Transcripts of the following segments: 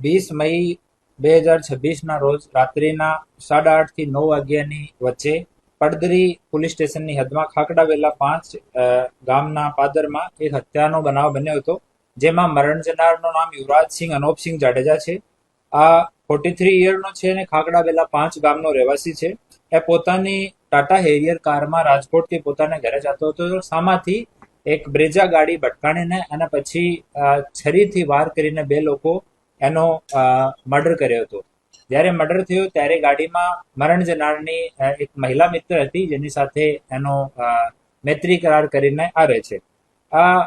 20 મઈ 2026ના રોજ રાત્રિના 8:30 થી 9 વાગ્યાની વચ્ચે પડદરી પોલીસ સ્ટેશનની હદમાં ખાખડા વેલા 5 ગામના પાદરમાં એક હત્યાનો બનાવ બન્યો હતો, જેમાં મરણ જનારનું નામ યુવરાજસિંહ અનોપસિંહ જાડેજા છે. આ 43 યરનો છે અને ખાખડા વેલા 5 ગામનો રહેવાસી છે. એ પોતાની ટાટા હેરિયર કારમાં રાજકોટથી પોતાના ઘરે જતો હતો. સામાથી એક બ્રેજા ગાડી ભટકાણીને અને પછી છરીથી વાર કરીને 2 લોકો એનો મર્ડર કર્યો હતો. જ્યારે મર્ડર થયો ત્યારે ગાડીમાં મરણ જનારની એક મહિલા મિત્ર હતી, જેની સાથે એનો મૈત્રી કરાર કરીને આવે છે. આ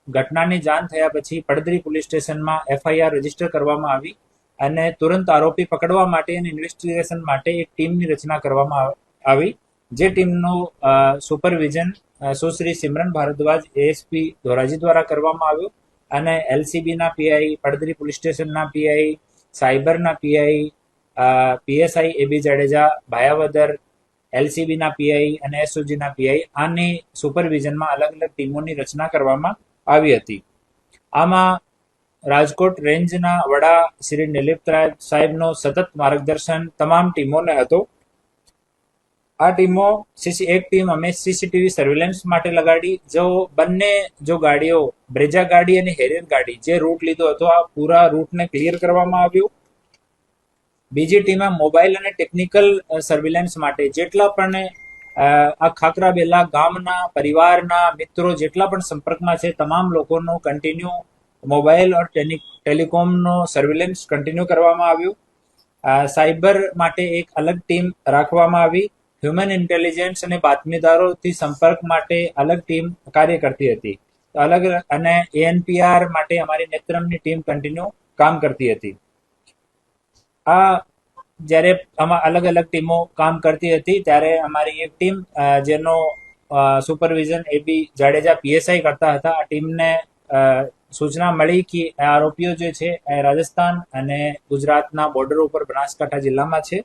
ઘટનાની જાણ થયા પછી પડદરી પોલીસ સ્ટેશનમાં FIR રજીસ્ટર કરવામાં આવી અને તુરંત આરોપી પકડવા માટે અને ઇન્વેસ્ટિગેશન માટે એક ટીમની રચના કરવામાં આવી, જે ટીમનું સુપરવિઝન સુશ્રી સિમરન ભારદ્વાજ ASP ધોરાજી દ્વારા કરવામાં આવ્યું અને LCBના PI, પડદરી પોલીસ સ્ટેશનના PI, સાયબરના PI, PSI AB Jadeja, Bhayavadar, LCBના PI અને SOGના PI આની સુપરવિઝનમાં અલગ અલગ ટીમોની રચના કરવામાં આવી હતી. આમાં રાજકોટ રેન્જના વડા શ્રી નિલીપ સાહેબનો સતત માર્ગદર્શન તમામ ટીમોને હતો. આ ટીમો એક ટીમ અમે CCTV સર્વેલન્સ માટે લગાડી. બંને ગાડીઓ, બ્રેજા ગાડી અને હેરિયર ગાડી, જે રૂટ લીધો હતો, આ પૂરા રૂટને ક્લિયર કરવામાં આવ્યું. બીજી ટીમે મોબાઈલ અને ટેકનિકલ સર્વેલન્સ માટે જેટલા પણ આ ખાખરાબેલા ગામના પરિવારના મિત્રો જેટલા પણ સંપર્કમાં છે, તમામ લોકોનો કન્ટિન્યુ મોબાઈલ ઓર ટેલિકોમનો સર્વેલન્સ કન્ટિન્યુ કરવામાં આવ્યું. સાયબર માટે એક અલગ ટીમ રાખવામાં આવી. હ્યુમન ઇન્ટેલિજન્સ અને બાતમીદારોથી સંપર્ક માટે અલગ ટીમ કાર્ય કરતી હતી. અને ANPR માટે અમારી નેત્રમની ટીમ કન્ટિન્યુ કામ કરતી હતી. આ જ્યારે આમાં અલગ અલગ ટીમો કામ કરતી હતી ત્યારે અમારી એક ટીમ જેનો સુપરવિઝન AB જાડેજા PSI કરતા હતા, આ ટીમને સૂચના મળી કે આરોપીઓ જે છે એ રાજસ્થાન અને ગુજરાતના બોર્ડર ઉપર બનાસકાંઠા જિલ્લામાં છે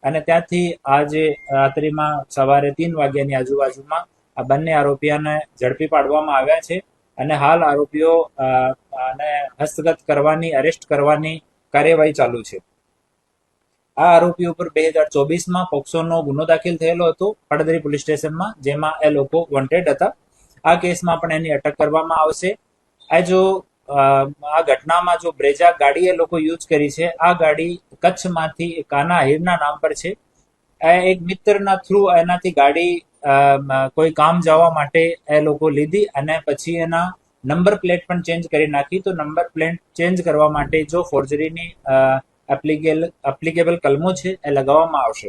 અને ત્યાંથી આજે રાત્રિમાં સવારે 3 વાગ્યાની આજુબાજુમાં આ બંને આરોપીઓને ઝડપી પાડવામાં આવ્યા છે અને હાલ આરોપીઓ ને હસ્તગત કરવાની, અરેસ્ટ કરવાની કાર્યવાહી ચાલુ છે. આ આરોપી ઉપર 2024માં પોક્સોનો ગુનો દાખલ થયેલો હતો પડદરી પોલીસ સ્ટેશનમાં, જેમાં એ લોકો વોન્ટેડ હતા. આ કેસમાં પણ એની અટક કરવામાં આવશે. આ ઘટનામાં જો બ્રેજા ગાડી એ લોકો યુઝ કરી છે, આ ગાડી કચ્છમાંથી કાના હીરના નામ પર છે. એક મિત્રના થ્રુ એનાથી ગાડી કોઈ કામ જવા માટે એ લોકો લીધી અને પછી એના નંબર પ્લેટ પણ ચેન્જ કરી નાખી. તો નંબર પ્લેટ ચેન્જ કરવા માટે જો ફોર્જરીની એપ્લિકેબલ કલમો છે એ લગાવવામાં આવશે.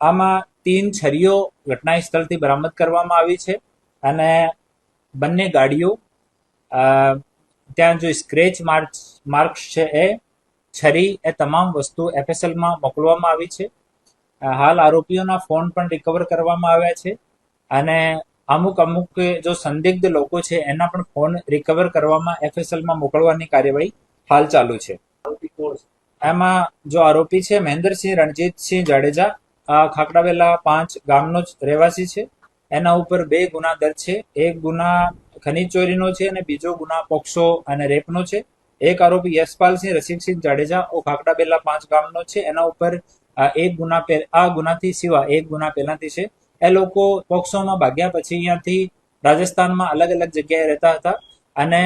આમાં 3 છરીઓ ઘટના સ્થળથી બરામદ કરવામાં આવી છે અને બંને ગાડીઓ ત્યાં જો સ્ક્રેચ માર્ક્સ છે, એ છરી, એ તમામ વસ્તુ FSLમાં મોકલવામાં આવી છે. હાલ આરોપીઓના ફોન પણ રિકવર કરવામાં આવ્યા છે અને અમુક જો સંદિગ્ધ લોકો છે એના પણ ફોન રિકવર કરવામાં FSLમાં મોકલવાની કાર્યવાહી હાલ ચાલુ છે. એમાં જો આરોપી છે મહેન્દ્રસિંહ રણજીતસિંહ જાડેજા, આ ખાખડાવેલા 5 ગામનો જ રહેવાસી છે. એના ઉપર 2 ગુના દર્જ છે. એક ગુના ખનીજ ચોરીનો છે અને બીજો ગુના પોક્સો અને રેપનો છે. એક આરોપી યશપાલસિંહ રસિકસિંહ જાડેજા ખાખડાબેલા 5 ગામનો છે. એના ઉપર એક ગુના, આ ગુનાથી સિવાય એક ગુના પહેલાથી છે. એ લોકો પોક્સોમાં ભાગ્યા પછી અહીંયાથી રાજસ્થાનમાં અલગ અલગ જગ્યાએ રહેતા હતા અને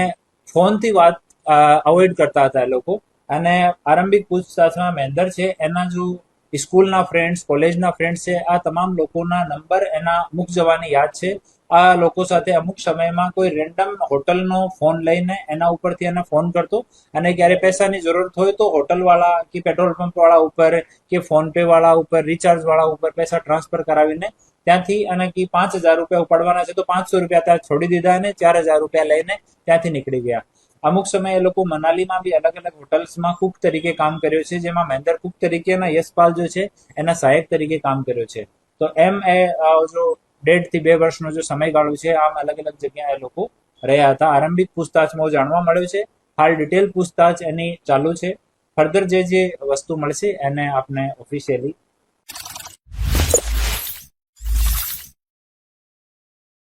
ફોનથી વાત અવોઇડ કરતા હતા એ લોકો. અને આરંભિક પૂછતાછમાં મહેન્દર છે, એના જો સ્કૂલના ફ્રેન્ડ્સ, કોલેજના ફ્રેન્ડ્સ છે, આ તમામ લોકોના નંબર એના મુક જવાની યાદ છે. આ લોકો સાથે અમુક સમયમાં કોઈ રેન્ડમ હોટલનો ફોન લઈને એના ઉપરથી એને ફોન કરતો અને જ્યારે પૈસાની જરૂરત હોય તો હોટલવાળા કે પેટ્રોલ પંપવાળા ઉપર કે ફોન પે વાળા ઉપર, રિચાર્જ વાળા ઉપર પૈસા ટ્રાન્સફર કરાવીને ત્યાંથી અને કે 5,000 રૂપિયા ઉપાડવાના છે તો 500 રૂપિયા ત્યાં છોડી દીધા અને 4,000 રૂપિયા લઈને ત્યાંથી નીકળી ગયા. અમુક સમયે એ લોકો મનાલીમાં બી અલગ અલગ હોટલ્સમાં કુક તરીકે કામ કર્યું છે, જેમાં મહેન્દર કુક તરીકે અને યશપાલ જો છે એના સહાયક તરીકે કામ કર્યું છે. તો એમ એ જો 1.5 થી 2 વર્ષનો જો સમયગાળો છે, આમ અલગ અલગ જગ્યાએ લોકો રહ્યા હતા. આરંભિક પૂછતાછમાં જાણવા મળ્યું છે. હાલ ડિટેલ પૂછતાછ એની ચાલુ છે. ફર્ધર જે વસ્તુ મળશે એને આપણે ઓફિશિયલી